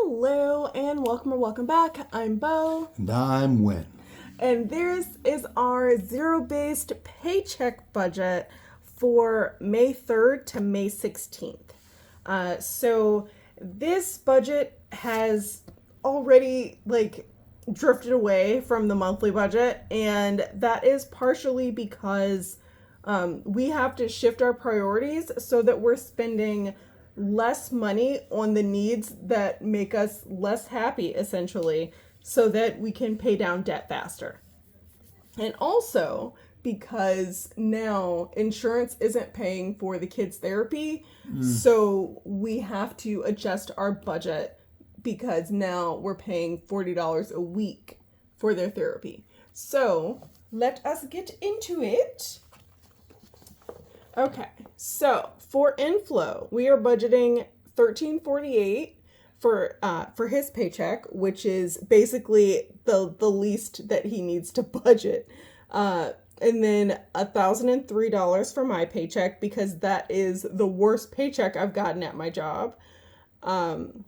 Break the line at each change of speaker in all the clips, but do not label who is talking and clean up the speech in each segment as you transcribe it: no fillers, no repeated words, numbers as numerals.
Hello and welcome or welcome back. I'm Bo.
And I'm Win.
And this is our zero-based paycheck budget for May 3rd to May 16th. So this budget has already drifted away from the monthly budget, and that is partially because we have to shift our priorities so that we're spending less money on the needs that make us less happy, essentially, so that we can pay down debt faster. And also because now insurance isn't paying for the kids' therapy, so we have to adjust our budget because now we're paying $40 a week for their therapy. So let us get into it. Okay, so for Inflow, we are budgeting $13.48 for his paycheck, which is basically the least that he needs to budget. And then $1,003 for my paycheck because that is the worst paycheck I've gotten at my job. And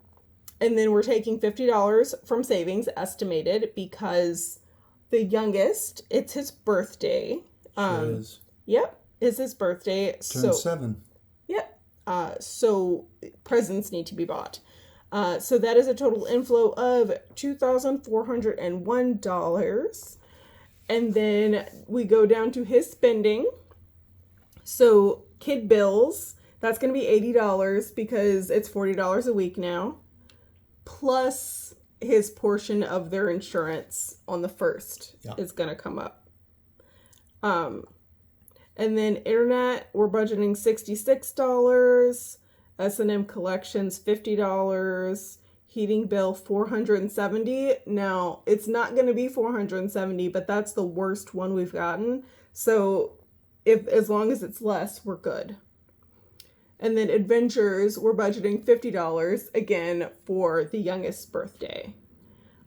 then we're taking $50 from savings estimated because the youngest, it's his birthday.
Sure is.
Yep. Is his birthday.
Turned 7.
Yep. So presents need to be bought. So that is a total inflow of $2,401. And then we go down to his spending. So kid bills, that's going to be $80 because it's $40 a week now, plus his portion of their insurance on the 1st is going to come up. And then internet, we're budgeting $66. S&M collections, $50. Heating bill, $470. Now, it's not going to be $470, but that's the worst one we've gotten. So, as long as it's less, we're good. And then adventures, we're budgeting $50 again for the youngest's birthday.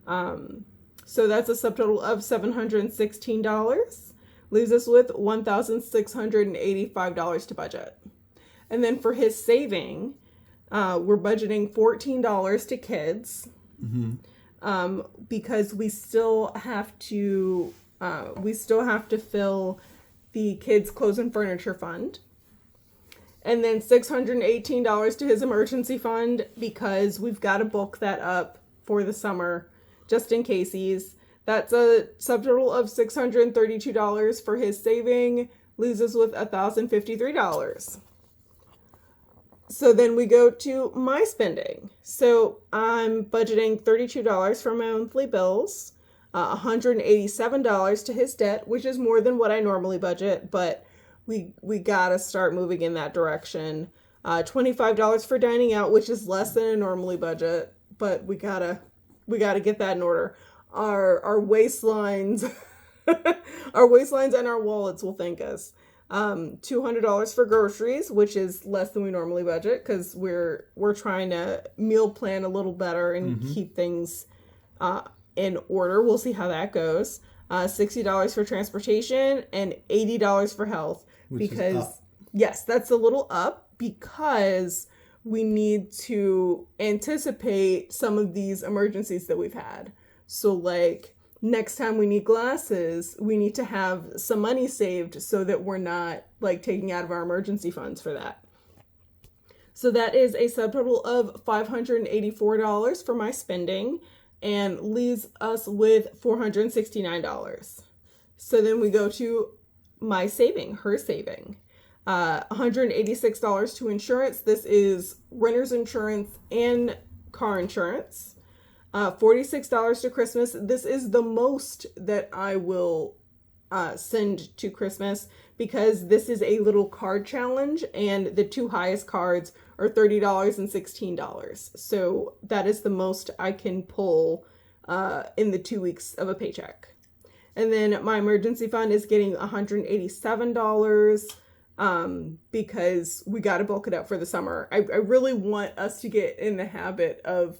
So that's a subtotal of $716. Leaves us with $1,685 to budget. And then for his saving, we're budgeting $14 to kids, because we still have to fill the kids' clothes and furniture fund. And then $618 to his emergency fund because we've got to bulk that up for the summer just in case. That's a subtotal of $632 for his saving, leaves us with $1,053. So then we go to my spending. So I'm budgeting $32 for my monthly bills, $187 to his debt, which is more than what I normally budget, but we gotta start moving in that direction. $25 for dining out, which is less than I normally budget, but we gotta get that in order. Our waistlines, our waistlines and our wallets will thank us. $200 for groceries, which is less than we normally budget because we're trying to meal plan a little better and keep things in order. We'll see how that goes. $60 for transportation and $80 for health. Yes, that's a little up because we need to anticipate some of these emergencies that we've had. So next time we need glasses, we need to have some money saved so that we're not taking out of our emergency funds for that. So that is a subtotal of $584 for my spending and leaves us with $469. So then we go to my saving, her saving. $186 to insurance. This is renter's insurance and car insurance. $46 to Christmas. This is the most that I will send to Christmas because this is a little card challenge and the two highest cards are $30 and $16. So that is the most I can pull in the 2 weeks of a paycheck. And then my emergency fund is getting $187 because we got to bulk it up for the summer. I really want us to get in the habit of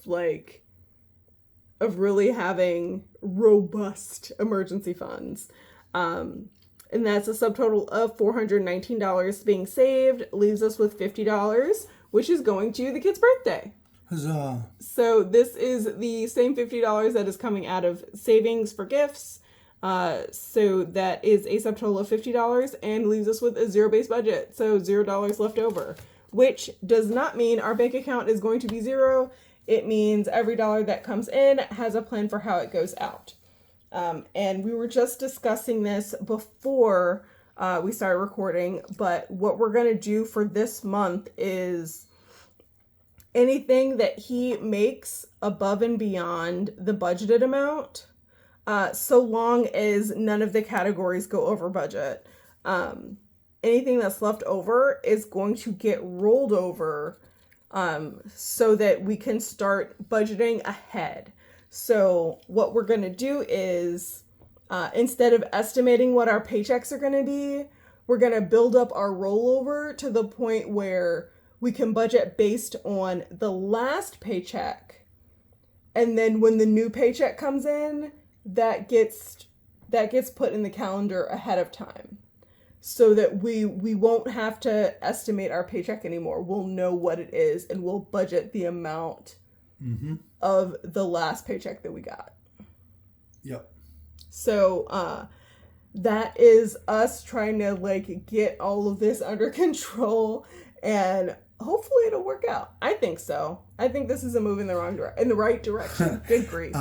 really having robust emergency funds. And that's a subtotal of $419 being saved, leaves us with $50, which is going to the kid's birthday.
Huzzah.
So this is the same $50 that is coming out of savings for gifts. So that is a subtotal of $50 and leaves us with a zero-based budget. So $0 left over, which does not mean our bank account is going to be zero. It means every dollar that comes in has a plan for how it goes out. And we were just discussing this before we started recording, but what we're going to do for this month is anything that he makes above and beyond the budgeted amount, so long as none of the categories go over budget. Anything that's left over is going to get rolled over so that we can start budgeting ahead. So what we're going to do is instead of estimating what our paychecks are going to be, we're going to build up our rollover to the point where we can budget based on the last paycheck. And then when the new paycheck comes in, that gets put in the calendar ahead of time, so that we won't have to estimate our paycheck anymore. We'll know what it is and we'll budget the amount of the last paycheck that we got.
Yep.
So that is us trying to like get all of this under control, and hopefully it'll work out. I think so. I think this is a move in the right direction. Good grief.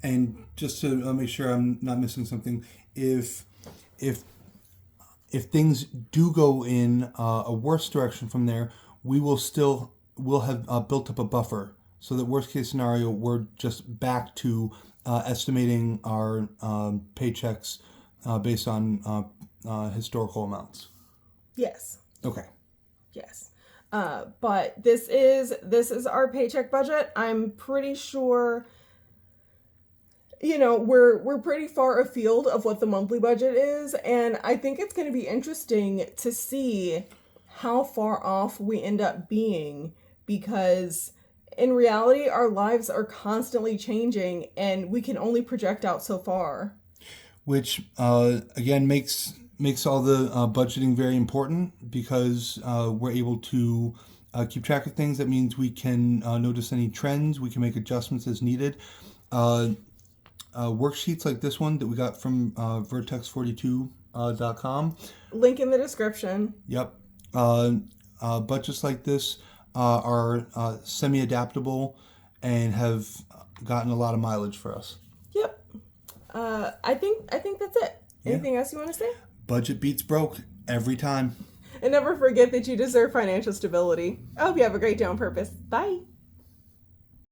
And just to make sure I'm not missing something, if things do go in a worse direction from there, we'll have built up a buffer, so that worst case scenario we're just back to estimating our paychecks based on historical amounts.
Yes.
Okay.
Yes. But this is our paycheck budget. I'm pretty sure, we're pretty far afield of what the monthly budget is. And I think it's going to be interesting to see how far off we end up being, because in reality, our lives are constantly changing and we can only project out so far.
Which, again, makes all the budgeting very important, because we're able to keep track of things. That means we can notice any trends. We can make adjustments as needed. Worksheets like this one that we got from vertex42.com.
Link in the description.
Yep. Budgets like this are semi-adaptable and have gotten a lot of mileage for us.
Yep. I think that's it. Anything else you want to say?
Budget beats broke every time.
And never forget that you deserve financial stability. I hope you have a great day on purpose. Bye.